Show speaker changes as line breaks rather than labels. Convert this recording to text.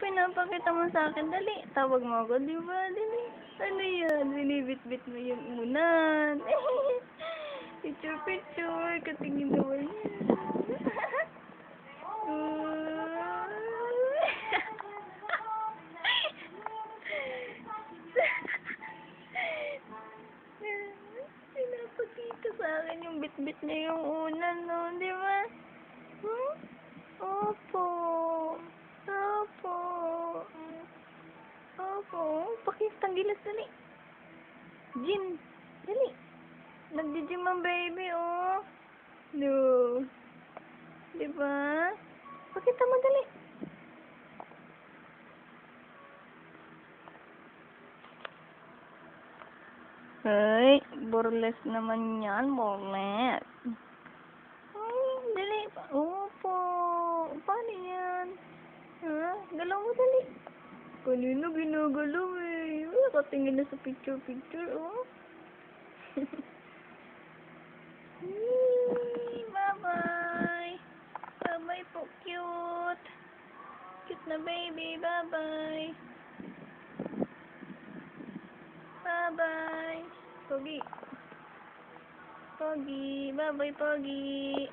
pinapakita mo sa akin? Dali, tawag mo ako, di ba? Dali. Ano yan? Binibit-bit mo yung unan. Picture. Katingin naman yan. Pinapakita sa akin yung bit-bit niya yung unan, no? Di ba? Hmm? Opo. Pakitang gilas, dali. Gym. Dali. Nagdi-gym ang baby, oh. No. Diba? Pakita mo, dali. Ay, burles naman yan, burles. Dali. Opo. Paano yan? Ha? Galaw mo, dali. Kanina ginagalaw eh. Nakatingin na sa picture, oh. Bye-bye. Bye-bye po, cute. Cute na baby. Bye-bye. Bye-bye. Pogi. Bye-bye, Pogi.